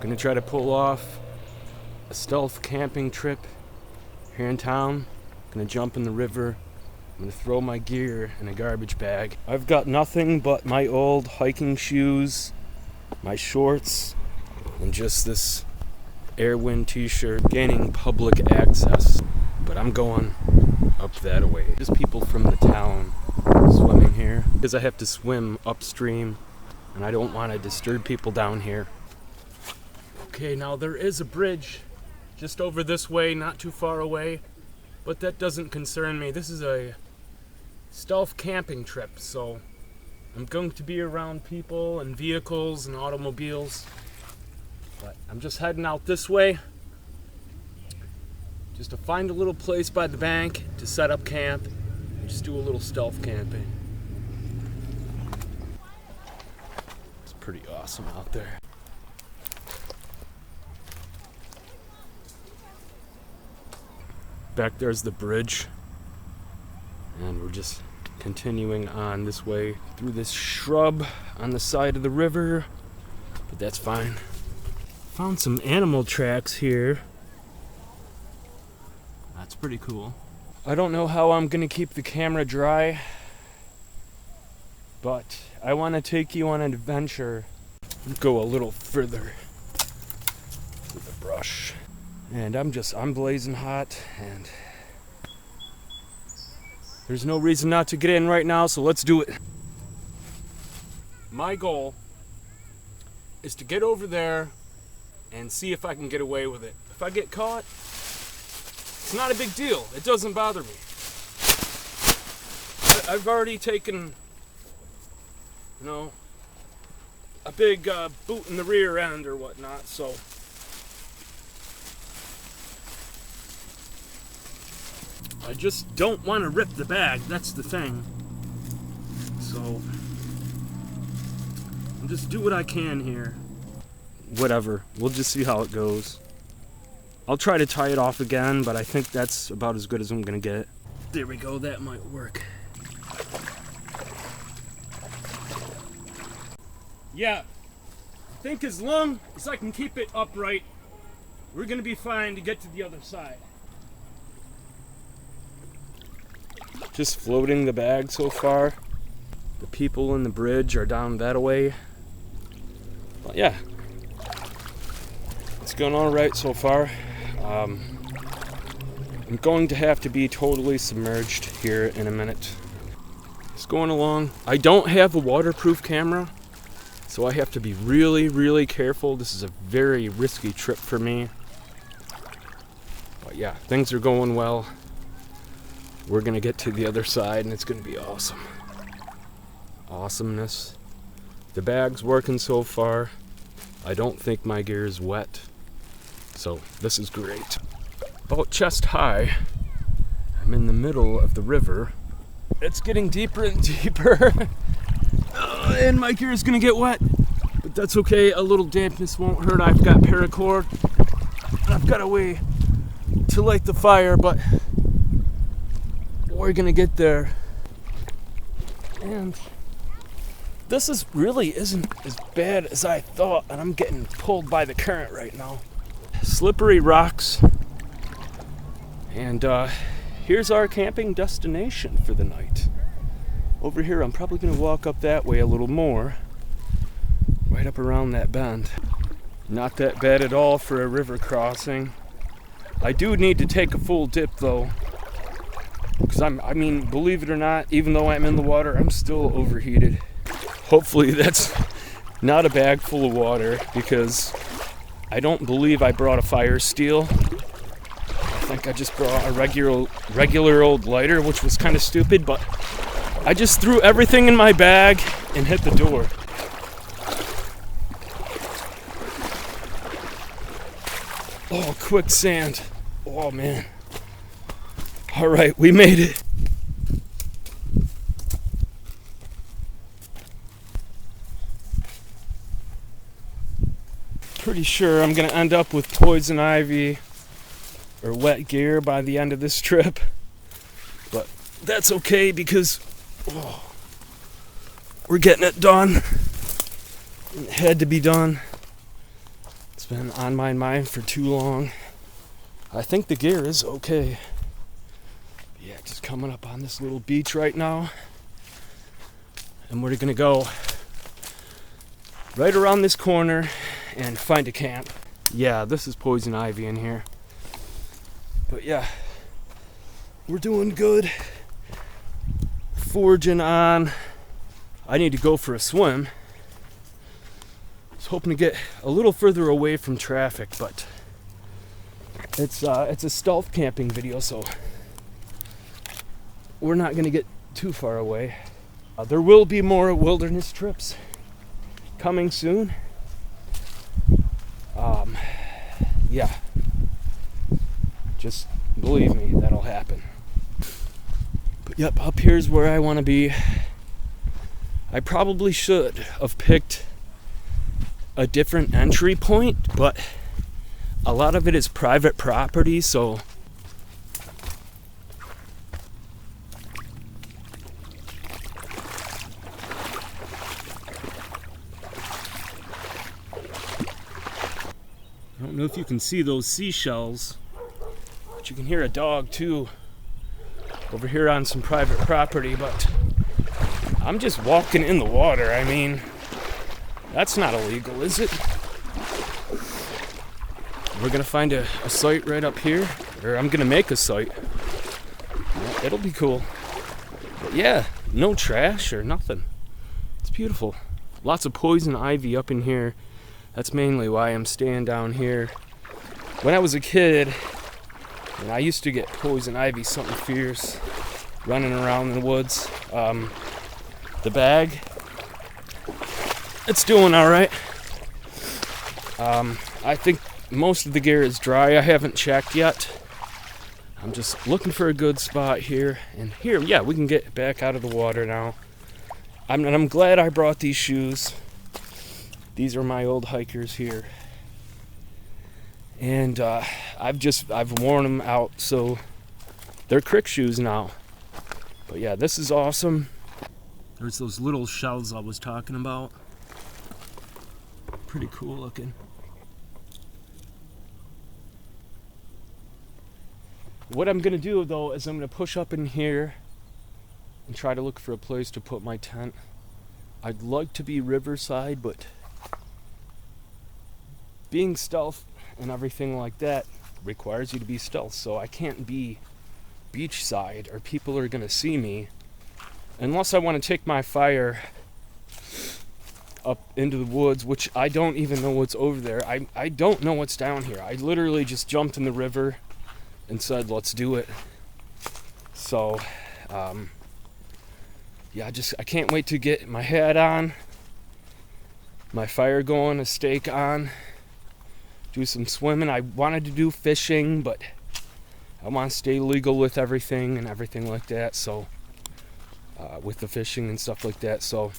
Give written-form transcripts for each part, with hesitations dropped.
Gonna try to pull off a stealth camping trip here in town. Gonna jump in the river. I'm gonna throw my gear in a garbage bag. I've got nothing but my old hiking shoes, my shorts, and just this Airwind t-shirt, gaining public access. But I'm going up that way. There's people from the town swimming here because I have to swim upstream and I don't want to disturb people down here. Okay, now there is a bridge just over this way, not too far away, but that doesn't concern me. This is a stealth camping trip, so I'm going to be around people and vehicles and automobiles, but I'm just heading out this way just to find a little place by the bank to set up camp and just do a little stealth camping. It's pretty awesome out there. Back there's the bridge, and we're just continuing on this way through this shrub on the side of the river, but that's fine. Found some animal tracks here. That's pretty cool. I don't know how I'm gonna keep the camera dry, but I want to take you on an adventure. Go a little further through the brush. And I'm blazing hot, and there's no reason not to get in right now, so let's do it. My goal is to get over there and see if I can get away with it. If I get caught, it's not a big deal. It doesn't bother me. I've already taken, a big boot in the rear end or whatnot, so I just don't want to rip the bag, that's the thing. So I'll just do what I can here. Whatever, we'll just see how it goes. I'll try to tie it off again, but I think that's about as good as I'm gonna get. There we go, that might work. Yeah, I think as long as I can keep it upright, we're gonna be fine to get to the other side. Just floating the bag so far. The people in the bridge are down that way. But yeah, it's going all right so far. I'm going to have to be totally submerged here in a minute. It's going along. I don't have a waterproof camera, so I have to be really, really careful. This is a very risky trip for me. But yeah, things are going well. We're gonna get to the other side and it's gonna be awesome. Awesomeness. The bag's working so far. I don't think my gear is wet. So this is great. About chest high, I'm in the middle of the river. It's getting deeper and deeper. And my gear is gonna get wet. But that's okay, a little dampness won't hurt. I've got paracord. I've got a way to light the fire, but we're gonna get there. And this really isn't as bad as I thought, and I'm getting pulled by the current right now. Slippery rocks. And here's our camping destination for the night. Over here, I'm probably gonna walk up that way a little more, right up around that bend. Not that bad at all for a river crossing. I do need to take a full dip though. Because believe it or not, even though I'm in the water, I'm still overheated. Hopefully that's not a bag full of water, because I don't believe I brought a fire steel. I think I just brought a regular old lighter, which was kind of stupid, but I just threw everything in my bag and hit the door. Oh, quicksand. Oh man. All right, we made it. Pretty sure I'm gonna end up with poison ivy or wet gear by the end of this trip, but that's okay because we're getting it done. It had to be done. It's It's been on my mind for too long. I think the gear is okay. Yeah, just coming up on this little beach right now. And we're gonna go right around this corner and find a camp. Yeah, this is poison ivy in here. But yeah, we're doing good. Forging on. I need to go for a swim. I was hoping to get a little further away from traffic, but it's a stealth camping video, so we're not gonna get too far away. There will be more wilderness trips coming soon. Yeah, just believe me, that'll happen. But yep, up here's where I want to be. I probably should have picked a different entry point, but a lot of it is private property, so I don't know if you can see those seashells, but you can hear a dog too over here on some private property. But I'm just walking in the water. I mean, that's not illegal, is it? We're gonna find a site right up here, or I'm gonna make a site. It'll be cool. But yeah, no trash or nothing. It's beautiful. Lots of poison ivy up in here. That's mainly why I'm staying down here. When I was a kid, and I used to get poison ivy, something fierce, running around in the woods. The bag, it's doing all right. I think most of the gear is dry. I haven't checked yet. I'm just looking for a good spot here. And here, yeah, we can get back out of the water now. I'm glad I brought these shoes. These are my old hikers here. And I've worn them out, so they're Crick shoes now. But yeah, this is awesome. There's those little shells I was talking about. Pretty cool looking. What I'm gonna do though is I'm gonna push up in here and try to look for a place to put my tent. I'd like to be riverside, but being stealth and everything like that requires you to be stealth, so I can't be beachside or people are gonna see me unless I want to take my fire up into the woods, which I don't even know what's over there. I don't know what's down here. I literally just jumped in the river and said let's do it. So yeah, I can't wait to get my hat on, my fire going, a steak on, do some swimming. I wanted to do fishing, but I want to stay legal with everything and everything like that, so with the fishing and stuff like that. So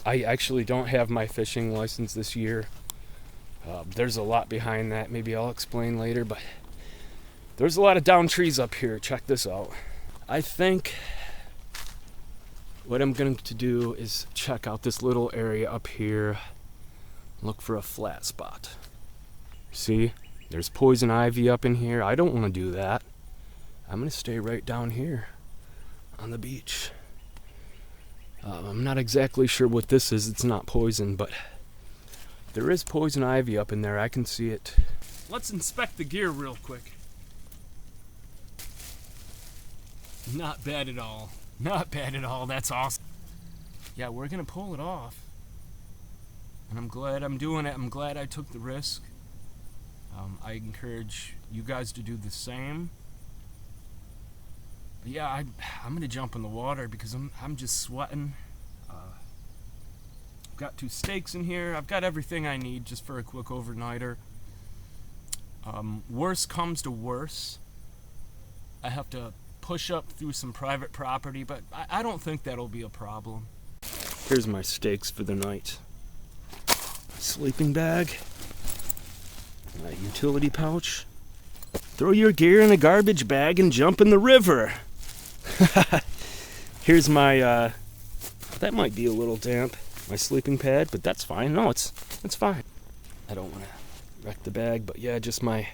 I actually don't have my fishing license this year. There's a lot behind that. Maybe I'll explain later, but there's a lot of down trees up here. Check this out. I think what I'm going to do is check out this little area up here, look for a flat spot. See, there's poison ivy up in here. I don't want to do that. I'm going to stay right down here on the beach. I'm not exactly sure what this is. It's not poison, but there is poison ivy up in there. I can see it. Let's inspect the gear real quick. Not bad at all. Not bad at all. That's awesome. Yeah, we're going to pull it off. And I'm glad I'm doing it. I'm glad I took the risk. I encourage you guys to do the same. But yeah, I'm gonna jump in the water because I'm just sweating. I've got 2 steaks in here. I've got everything I need just for a quick overnighter. Worst comes to worse, I have to push up through some private property, but I don't think that'll be a problem. Here's my steaks for the night. Sleeping bag. My utility pouch. Throw your gear in a garbage bag and jump in the river. Here's my, that might be a little damp, my sleeping pad, but that's fine. No, it's fine. I don't want to wrecked the bag, but yeah, just my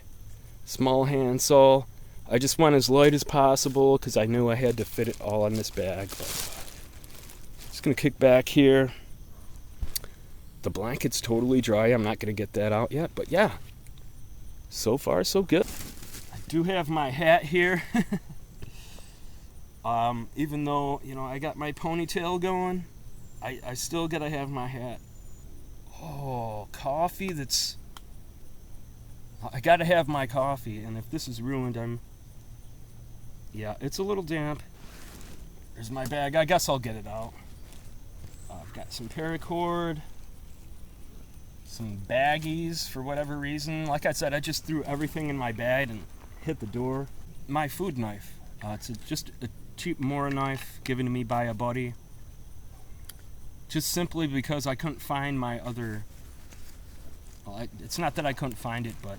small handsaw. I just went as light as possible because I knew I had to fit it all in this bag. But just gonna kick back here. The blanket's totally dry. I'm not gonna get that out yet, but yeah, so far so good. I do have my hat here. Even though, you know, I got my ponytail going, I still gotta have my hat. Oh, coffee that's... I gotta have my coffee, and if this is ruined, yeah, it's a little damp. There's my bag. I guess I'll get it out. I've got some paracord, some baggies for whatever reason. Like I said, I just threw everything in my bag and hit the door. My food knife. It's just a cheap Mora knife given to me by a buddy. Just simply because I couldn't find my other... Well, it's not that I couldn't find it, but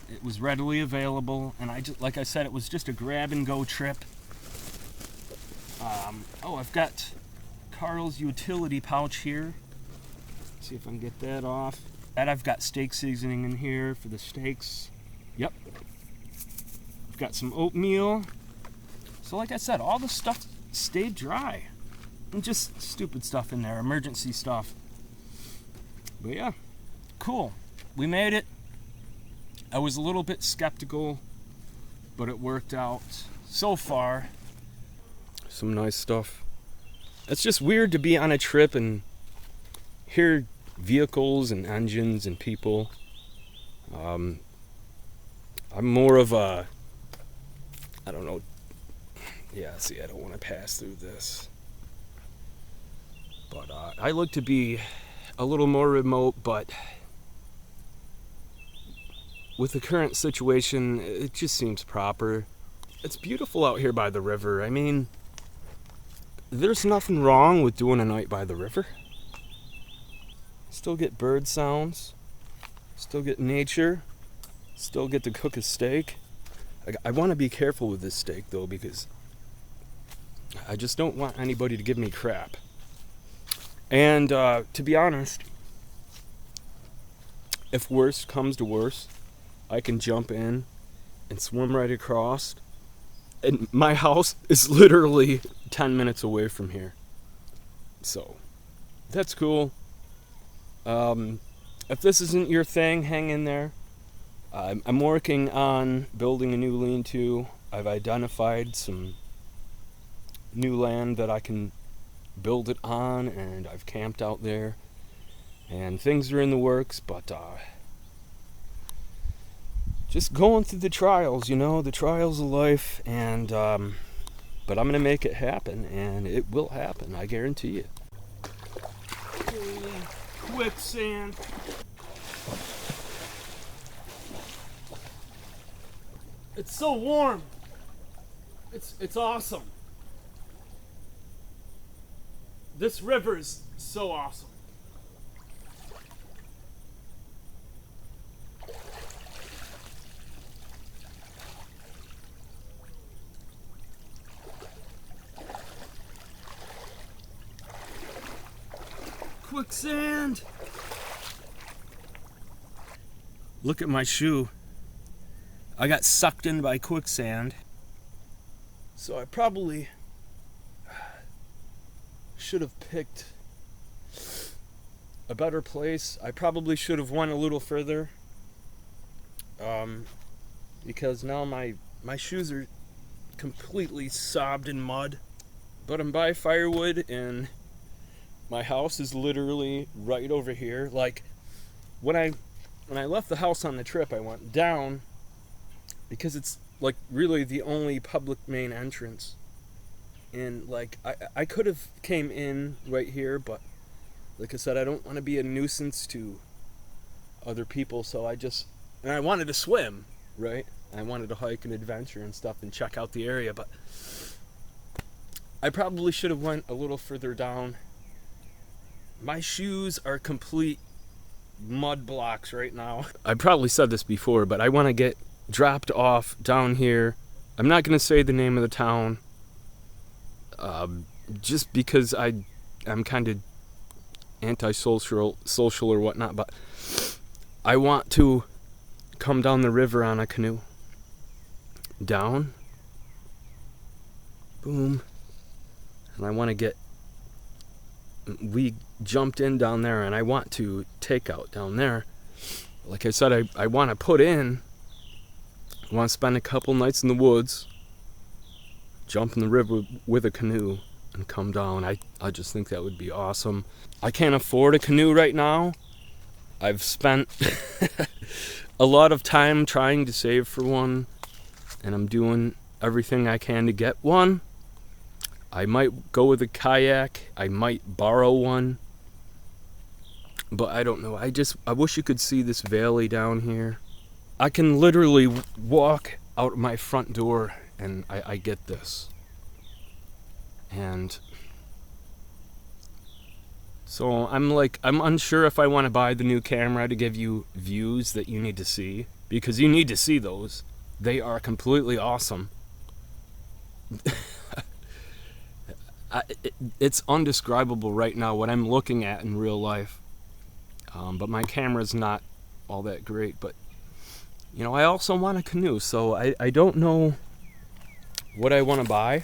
it was readily available, and like I said, it was just a grab and go trip. Oh, I've got Carl's utility pouch here. Let's see if I can get that off. And I've got steak seasoning in here for the steaks. Yep. I've got some oatmeal. So like I said, all the stuff stayed dry. And just stupid stuff in there, emergency stuff. But yeah, cool. We made it. I was a little bit skeptical, but it worked out so far. Some nice stuff. It's just weird to be on a trip and hear vehicles and engines and people. I'm more of a, I don't know. Yeah, see, I don't want to pass through this. But I like to be a little more remote, but with the current situation, it just seems proper. It's beautiful out here by the river. I mean, there's nothing wrong with doing a night by the river. Still get bird sounds, still get nature, still get to cook a steak. I want to be careful with this steak though, because I just don't want anybody to give me crap. And to be honest, if worst comes to worst, I can jump in and swim right across. And my house is literally 10 minutes away from here. So, that's cool. If this isn't your thing, hang in there. I'm working on building a new lean-to. I've identified some new land that I can build it on, and I've camped out there. And things are in the works, but just going through the trials, you know, the trials of life, and but I'm gonna make it happen, and it will happen, I guarantee you. Holy quicksand. It's so warm. It's awesome. This river is so awesome. Quicksand. Look at my shoe. I got sucked in by quicksand. So I probably should have picked a better place. I probably should have went a little further. Because now my shoes are completely sobbed in mud. But I'm by firewood, and my house is literally right over here. Like, when I left the house on the trip, I went down because it's like really the only public main entrance. And like I could have came in right here, but like I said, I don't want to be a nuisance to other people, so and I wanted to swim, right? I wanted to hike and adventure and stuff and check out the area, but I probably should have went a little further down. My shoes are complete mud blocks right now. I probably said this before, but I want to get dropped off down here. I'm not going to say the name of the town, just because I'm kind of antisocial or whatnot, but I want to come down the river on a canoe. Down. Boom. And I want to get... We jumped in down there, and I want to take out down there. Like I said, I want to put in. I want to spend a couple nights in the woods, jump in the river with a canoe, and come down. I just think that would be awesome. I can't afford a canoe right now. I've spent a lot of time trying to save for one, and I'm doing everything I can to get one. I might go with a kayak. I might borrow one. But I don't know. I wish you could see this valley down here. I can literally walk out my front door and I get this. And so I'm unsure if I want to buy the new camera to give you views that you need to see, because you need to see those. They are completely awesome. It's undescribable right now what I'm looking at in real life. But my camera's not all that great. But, you know, I also want a canoe, so I don't know what I want to buy.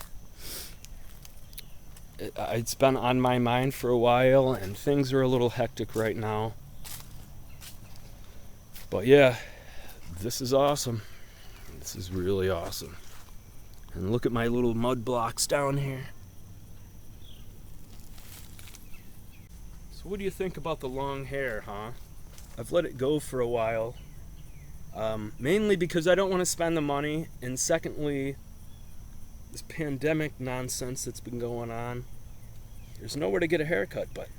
It's been on my mind for a while, and things are a little hectic right now. But yeah, this is awesome. This is really awesome. And look at my little mud blocks down here. So what do you think about the long hair, huh? I've let it go for a while. Mainly because I don't want to spend the money, and secondly, this pandemic nonsense that's been going on. There's nowhere to get a haircut, but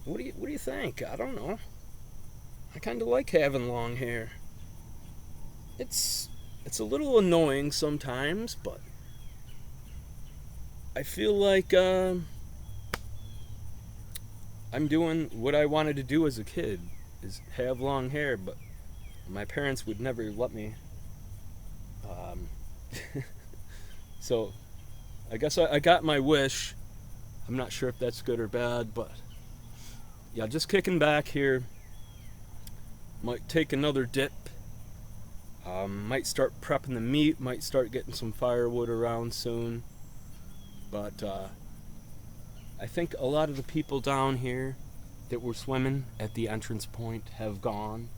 what do you think? I don't know. I kind of like having long hair. It's a little annoying sometimes, but I feel like I'm doing what I wanted to do as a kid, is have long hair, but my parents would never let me. So I guess I got my wish. I'm not sure if that's good or bad, but yeah, just kicking back here. Might take another dip. Might start prepping the meat, might start getting some firewood around soon. But I think a lot of the people down here that were swimming at the entrance point have gone,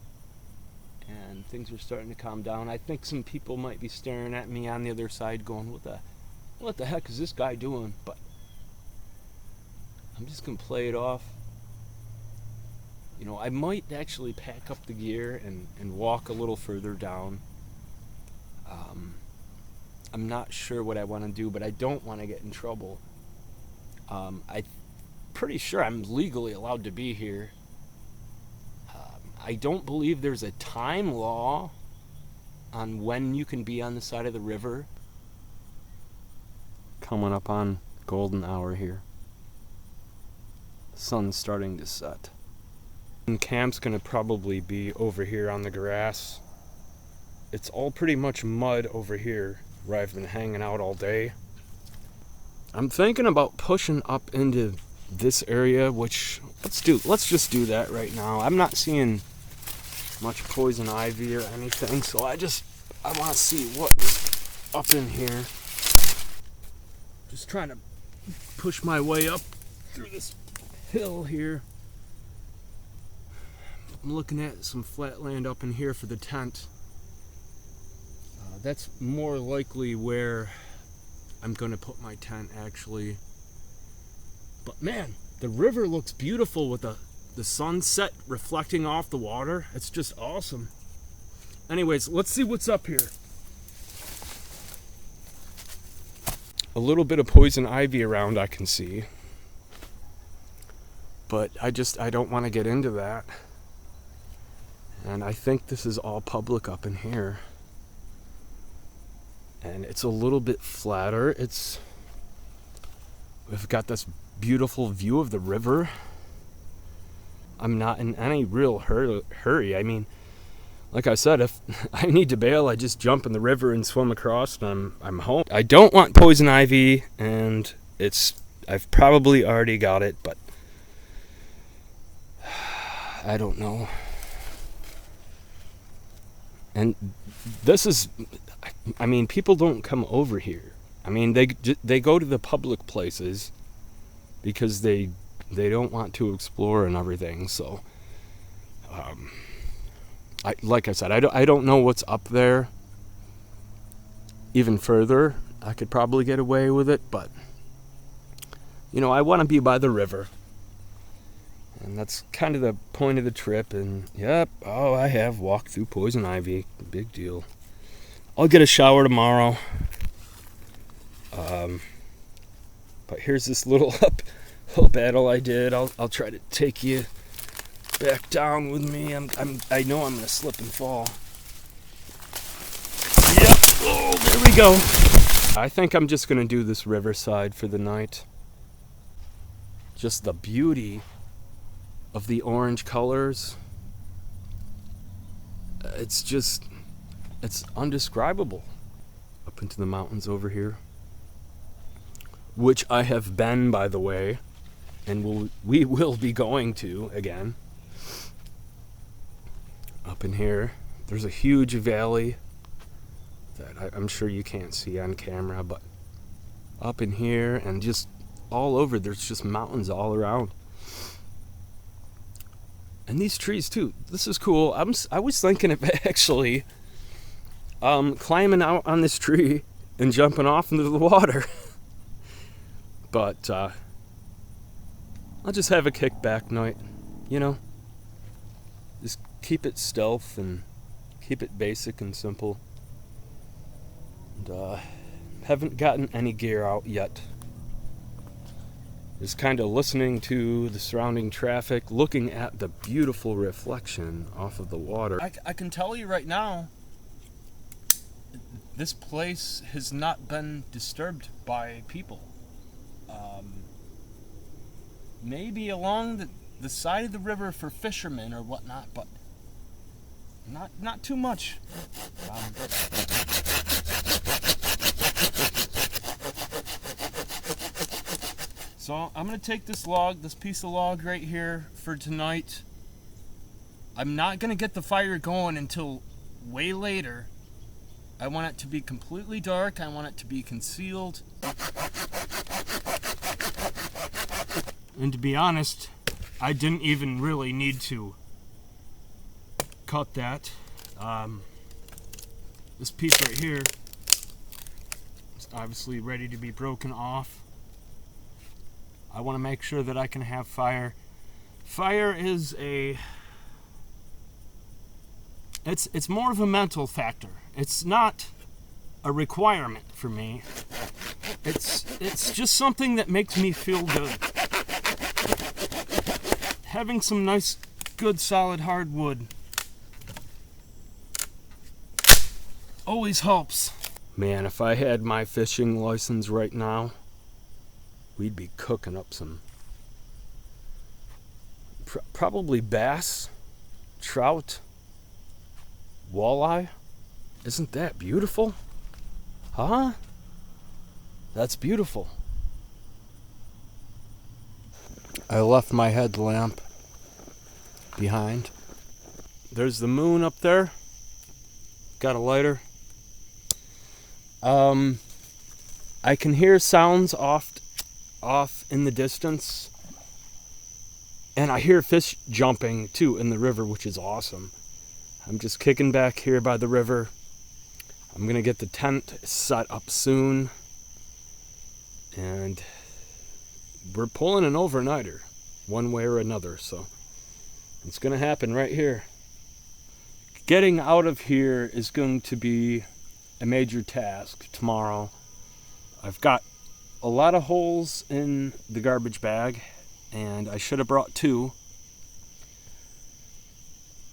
and things are starting to calm down. I think some people might be staring at me on the other side going, what the heck is this guy doing? But I'm just gonna play it off. You know, I might actually pack up the gear and walk a little further down. I'm not sure what I want to do, but I don't want to get in trouble. I'm pretty sure I'm legally allowed to be here. I don't believe there's a time law on when you can be on the side of the river. Coming up on golden hour here. Sun's starting to set. And camp's gonna probably be over here on the grass. It's all pretty much mud over here where I've been hanging out all day. I'm thinking about pushing up into this area, which let's just do that right now. I'm not seeing much poison ivy or anything, so I want to see what is up in here. Just trying to push my way up through this hill here. I'm looking at some flat land up in here for the tent. That's more likely where I'm gonna put my tent, actually. But man, the river looks beautiful with the sunset reflecting off the water. It's just awesome. Anyways, let's see what's up here. A little bit of poison ivy around I can see. But I don't want to get into that. And I think this is all public up in here. And it's a little bit flatter. We've got this beautiful view of the river. I'm not in any real hurry. I mean, like I said, if I need to bail, I just jump in the river and swim across, and I'm home. I don't want poison ivy, and I've probably already got it, but I don't know. And this is, I mean, people don't come over here. I mean, they go to the public places because they don't want to explore and everything. So, like I said, I don't know what's up there. Even further, I could probably get away with it, but you know, I want to be by the river. And that's kind of the point of the trip. And yep, oh, I have walked through poison ivy. Big deal. I'll get a shower tomorrow. But here's this little uphill battle I did. I'll try to take you back down with me. I know I'm gonna slip and fall. Yep. Oh, there we go. I think I'm just gonna do this riverside for the night. Just the beauty of the orange colors. It's undescribable up into the mountains over here, which I have been, by the way, and we will be going to again. Up in here, there's a huge valley that I'm sure you can't see on camera, but up in here and just all over, there's just mountains all around. And these trees too. This is cool. I was thinking of actually climbing out on this tree and jumping off into the water. But I'll just have a kickback night, you know. Just keep it stealth and keep it basic and simple. And haven't gotten any gear out yet. Just kind of listening to the surrounding traffic, looking at the beautiful reflection off of the water. I can tell you right now, this place has not been disturbed by people. Maybe along the side of the river for fishermen or whatnot, but not too much. So I'm going to take this piece of log right here for tonight. I'm not going to get the fire going until way later. I want it to be completely dark. I want it to be concealed. And to be honest, I didn't even really need to cut that. This piece right here is obviously ready to be broken off. I want to make sure that I can have fire. Fire is it's more of a mental factor. It's not a requirement for me. It's just something that makes me feel good. Having some nice, good, solid hardwood always helps. Man, if I had my fishing license right now, we'd be cooking up some probably bass, trout, walleye. Isn't that beautiful? Huh? That's beautiful. I left my headlamp behind. There's the moon up there. Got a lighter. I can hear sounds off in the distance. And I hear fish jumping too in the river, which is awesome. I'm just kicking back here by the river. I'm gonna get the tent set up soon. And we're pulling an overnighter, one way or another, so it's gonna happen right here. Getting out of here is going to be a major task tomorrow. I've got a lot of holes in the garbage bag, and I should have brought 2.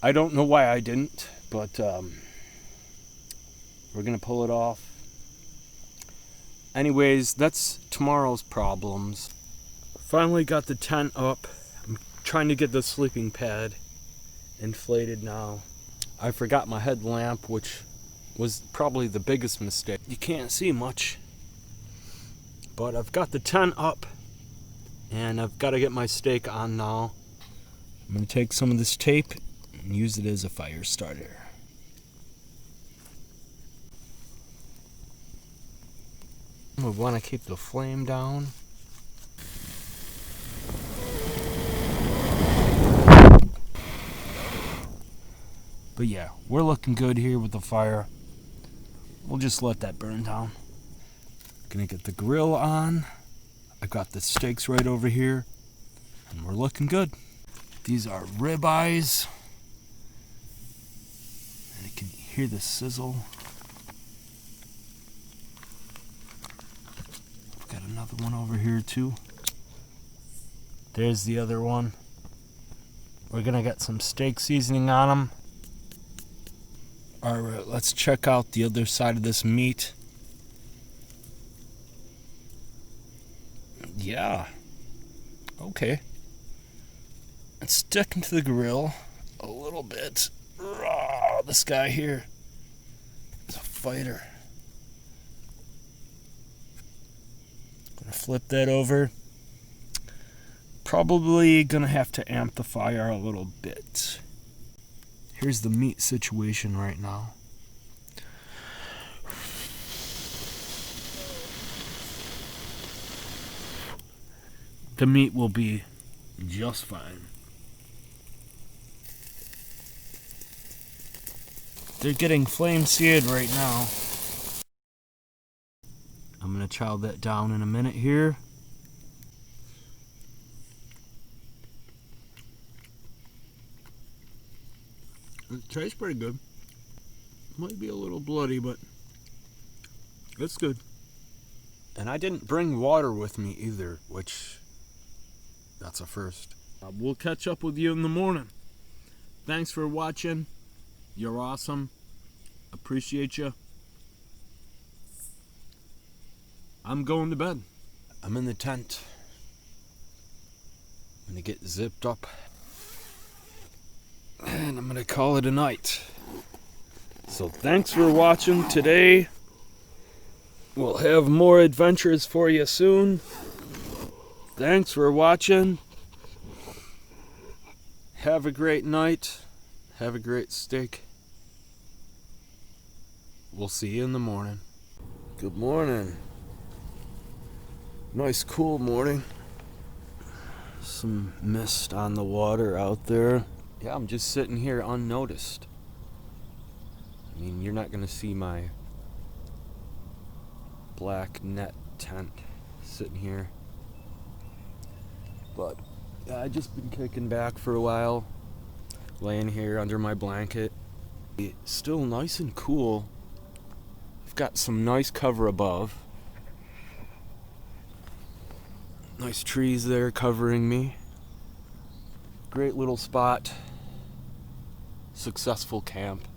I don't know why I didn't, but we're gonna pull it off. Anyways, that's tomorrow's problems. Finally got the tent up. I'm trying to get the sleeping pad inflated now. I forgot my headlamp, which was probably the biggest mistake. You can't see much. But I've got the tent up, and I've got to get my stake on now. I'm going to take some of this tape and use it as a fire starter. We want to keep the flame down. But yeah, we're looking good here with the fire. We'll just let that burn down. Gonna get the grill on. I got the steaks right over here, and we're looking good. These are ribeyes, and you can hear the sizzle. I've got another one over here too. There's the other one. We're gonna get some steak seasoning on them. Alright, let's check out the other side of this meat. Yeah. Okay. It's sticking to the grill a little bit. Oh, this guy here is a fighter. Gonna flip that over. Probably gonna have to amp the fire a little bit. Here's the meat situation right now. The meat will be just fine. They're getting flame seared right now. I'm gonna chow that down in a minute here. It tastes pretty good. Might be a little bloody, but it's good. And I didn't bring water with me either, which that's a first. We'll catch up with you in the morning. Thanks for watching. You're awesome. Appreciate you. I'm going to bed. I'm in the tent. I'm gonna get zipped up. And I'm gonna call it a night. So thanks for watching today. We'll have more adventures for you soon. Thanks for watching. Have a great night. Have a great steak. We'll see you in the morning. Good morning. Nice cool morning. Some mist on the water out there. Yeah, I'm just sitting here unnoticed. I mean, you're not gonna see my black net tent sitting here. But yeah, I just been kicking back for a while, laying here under my blanket. It's still nice and cool. I've got some nice cover above. Nice trees there covering me. Great little spot. Successful camp.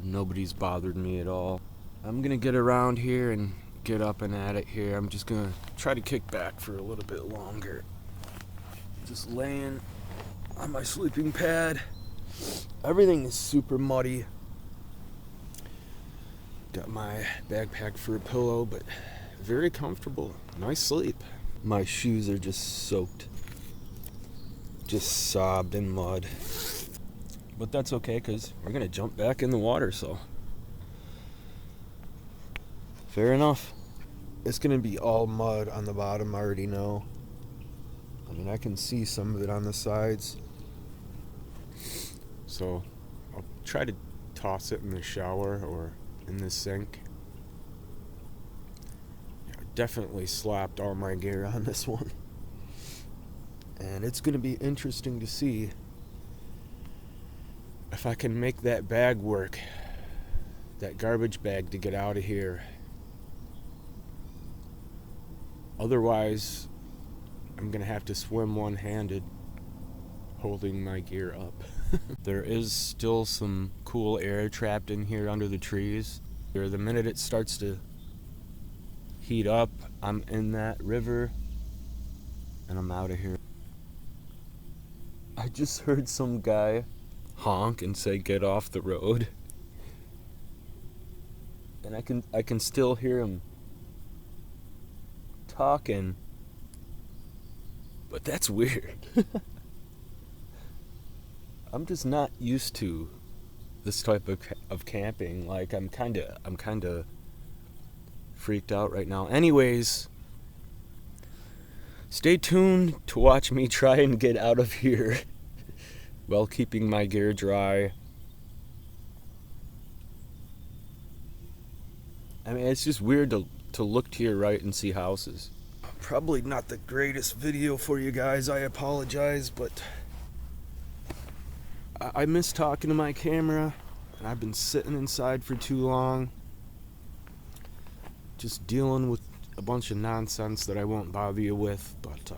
Nobody's bothered me at all. I'm gonna get around here and get up and at it here. I'm just gonna try to kick back for a little bit longer. Just laying on my sleeping pad. Everything is super muddy. Got my backpack for a pillow, but very comfortable. Nice sleep. My shoes are just soaked. Just sobbed in mud. But that's okay, because we're going to jump back in the water, so. Fair enough. It's going to be all mud on the bottom, I already know. I mean, I can see some of it on the sides. So, I'll try to toss it in the shower or in the sink. Yeah, I definitely slapped all my gear on this one. And it's going to be interesting to see if I can make that bag work. That garbage bag to get out of here. Otherwise, I'm going to have to swim one-handed, holding my gear up. There is still some cool air trapped in here under the trees. The minute it starts to heat up, I'm in that river, and I'm out of here. I just heard some guy honk and say, "Get off the road." And I can still hear him talking. But that's weird. I'm just not used to this type of camping. Like I'm kind of freaked out right now. Anyways, stay tuned to watch me try and get out of here while keeping my gear dry. I mean, it's just weird to look to your right and see houses. Probably not the greatest video for you guys, I apologize, but I miss talking to my camera, and I've been sitting inside for too long, just dealing with a bunch of nonsense that I won't bother you with, but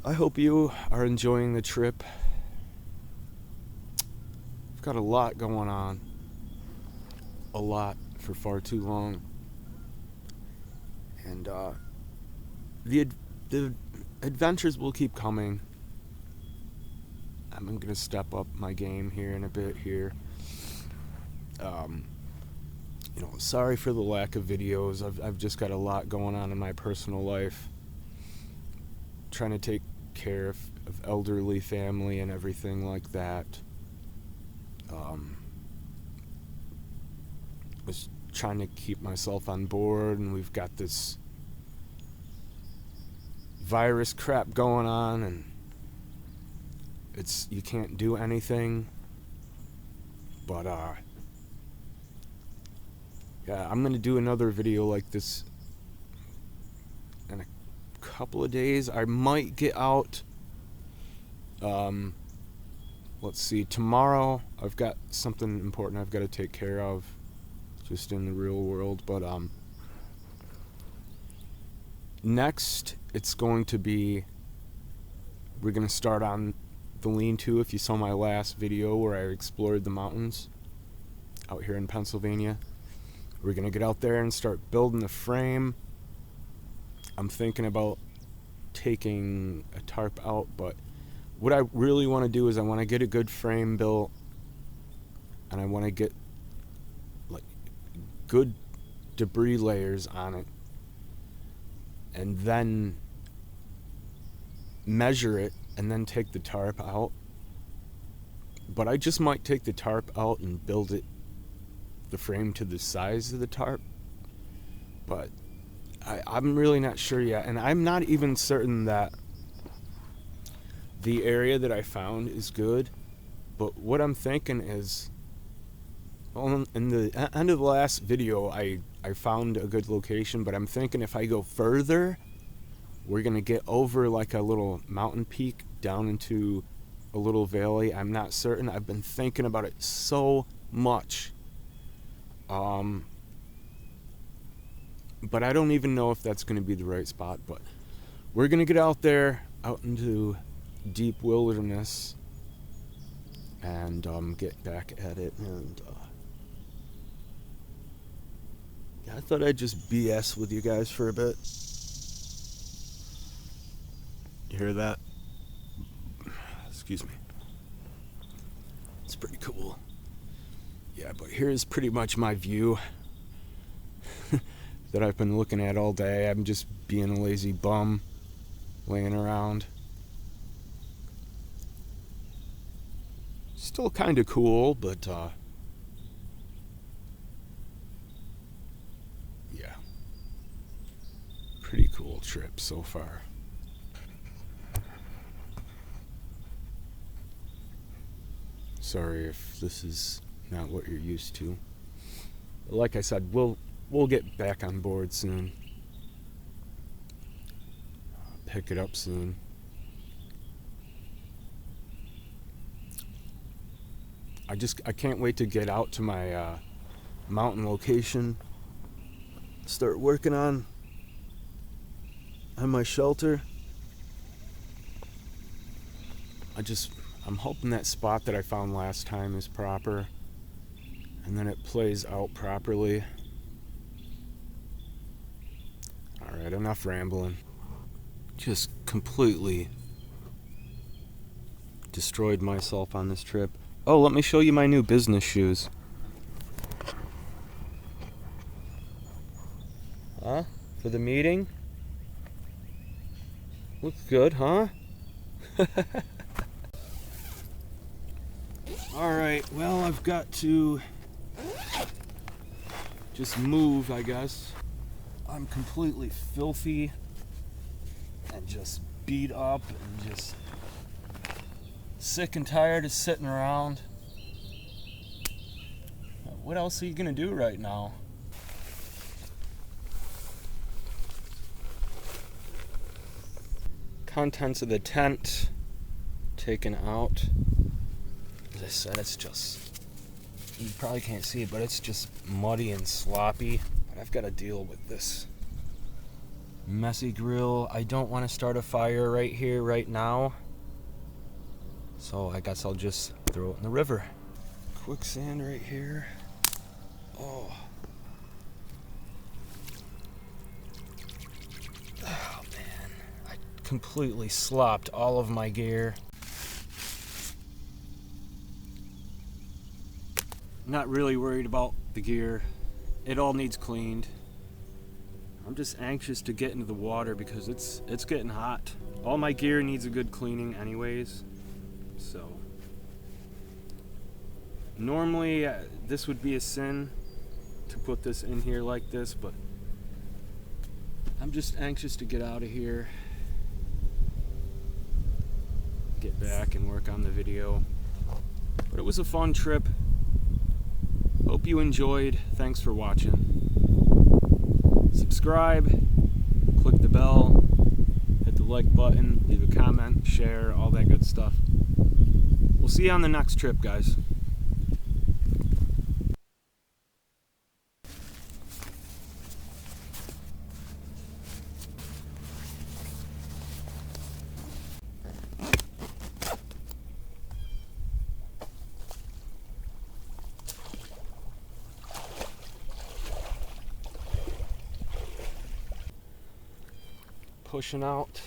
I hope you are enjoying the trip. I've got a lot going on. A lot for far too long. And the adventures will keep coming. I'm going to step up my game here in a bit here. Sorry for the lack of videos. I've just got a lot going on in my personal life. Trying to take care of elderly family and everything like that. Was trying to keep myself on board, and we've got this virus crap going on, and you can't do anything. But yeah, I'm gonna do another video like this in a couple of days. I might get out. Let's see, tomorrow I've got something important I've got to take care of, just in the real world. But next it's going to be, we're going to start on the lean-to. If you saw my last video where I explored the mountains out here in Pennsylvania, we're going to get out there and start building the frame. I'm thinking about taking a tarp out, but what I really want to do is I want to get a good frame built, and I want to get like good debris layers on it, and then measure it, and then take the tarp out. But I just might take the tarp out and build it, the frame, to the size of the tarp. But I'm really not sure yet, and I'm not even certain that the area that I found is good. But what I'm thinking is, well, in the end of the last video I found a good location, but I'm thinking if I go further, we're gonna get over like a little mountain peak down into a little valley. I'm not certain. I've been thinking about it so much, but I don't even know if that's gonna be the right spot. But we're gonna get out there, out into deep wilderness, and get back at it. And yeah, I thought I'd just BS with you guys for a bit. You hear that? Excuse me. It's pretty cool. Yeah, but here's pretty much my view that I've been looking at all day. I'm just being a lazy bum laying around. Still kind of cool, but yeah, pretty cool trip so far. Sorry if this is not what you're used to. Like I said, we'll get back on board soon. Pick it up soon. I can't wait to get out to my mountain location, start working on my shelter. I'm hoping that spot that I found last time is proper, and then it plays out properly. Alright, enough rambling. Just completely destroyed myself on this trip. Oh, let me show you my new business shoes. Huh? For the meeting? Looks good, huh? Alright, well, I've got to just move, I guess. I'm completely filthy and just beat up and just sick and tired of sitting around. What else are you gonna do right now? Contents of the tent taken out. As I said, it's just, you probably can't see it, but it's just muddy and sloppy. But I've got to deal with this messy grill. I don't want to start a fire right here, right now. So I guess I'll just throw it in the river. Quicksand right here. Oh. Oh man, I completely slopped all of my gear. Not really worried about the gear. It all needs cleaned. I'm just anxious to get into the water because it's getting hot. All my gear needs a good cleaning anyways. So normally this would be a sin to put this in here like this, but I'm just anxious to get out of here, get back and work on the video. But it was a fun trip. Hope you enjoyed. Thanks for watching. Subscribe, click the bell, hit the like button, leave a comment, share, all that good stuff. We'll see you on the next trip, guys. Pushing out,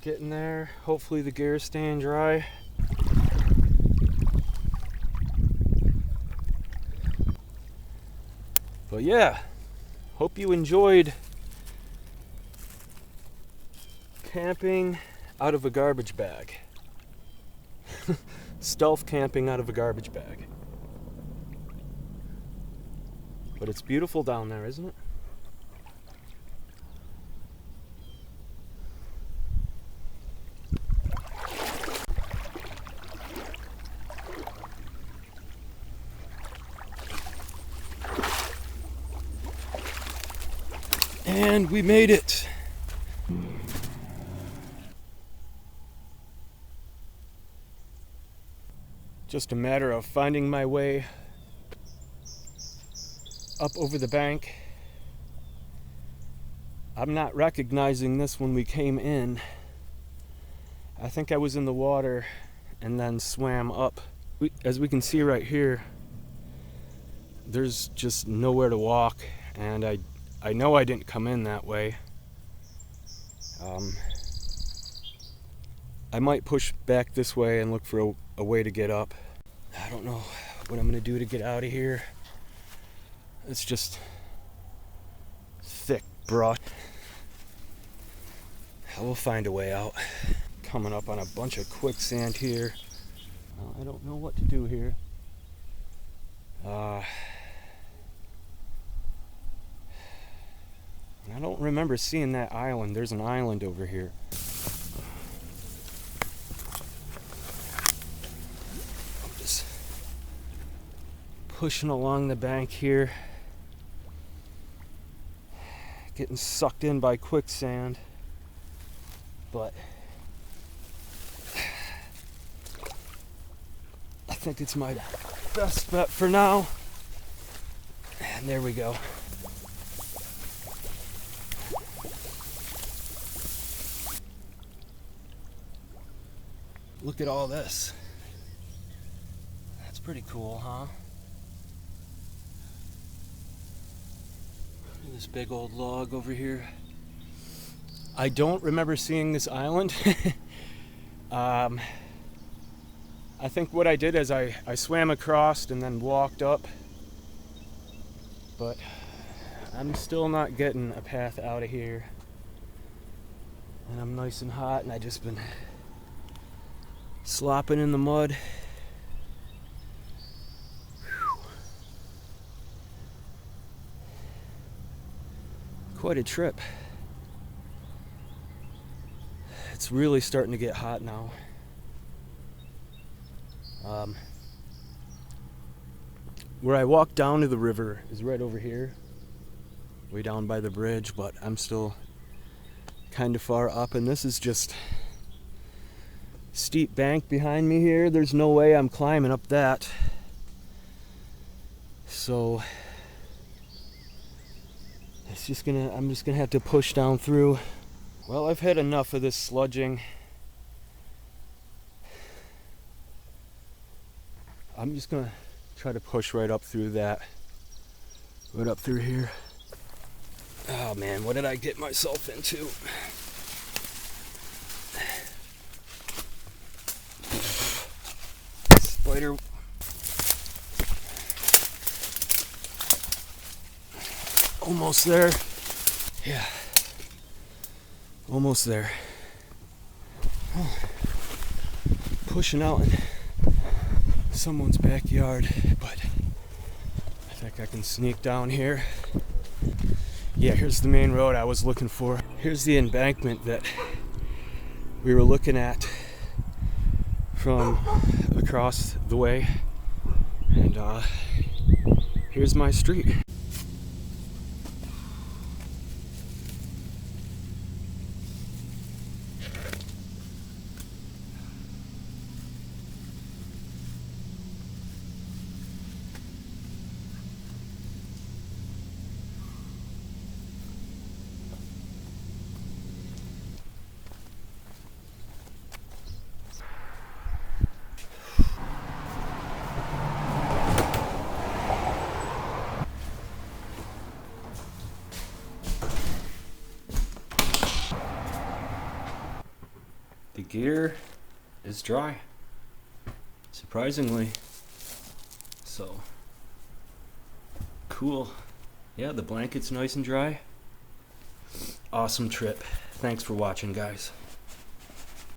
getting there. Hopefully the gear is staying dry. But yeah, hope you enjoyed camping out of a garbage bag. Stealth camping out of a garbage bag. But it's beautiful down there, isn't it? And we made it. Just a matter of finding my way up over the bank. I'm not recognizing this when we came in. I think I was in the water and then swam up. As we can see right here, there's just nowhere to walk, and I know I didn't come in that way. I might push back this way and look for a way to get up. I don't know what I'm gonna do to get out of here. It's just thick brush. I will find a way out. Coming up on a bunch of quicksand here. I don't know what to do here. I don't remember seeing that island. There's an island over here. I'm just pushing along the bank here. Getting sucked in by quicksand. But I think it's my best bet for now. And there we go. Look at all this. That's pretty cool, huh? This big old log over here. I don't remember seeing this island. I think what I did is I swam across and then walked up. But I'm still not getting a path out of here. And I'm nice and hot, and I just been slopping in the mud. Whew. quite a trip. It's really starting to get hot now. Where I walk down to the river is right over here, way down by the bridge, but I'm still kind of far up, and this is just steep bank behind me here. There's no way I'm climbing up that. So I'm just gonna have to push down through. Well, I've had enough of this sludging. I'm just gonna try to push right up through that. Right up through here. Oh man, what did I get myself into? Spider. Almost there. Yeah. Almost there. Oh. Pushing out in someone's backyard, but I think I can sneak down here. Yeah, here's the main road I was looking for. Here's the embankment that we were looking at from across the way. And here's my street. The gear is dry, surprisingly. So, cool. Yeah, the blanket's nice and dry. Awesome trip. Thanks for watching, guys.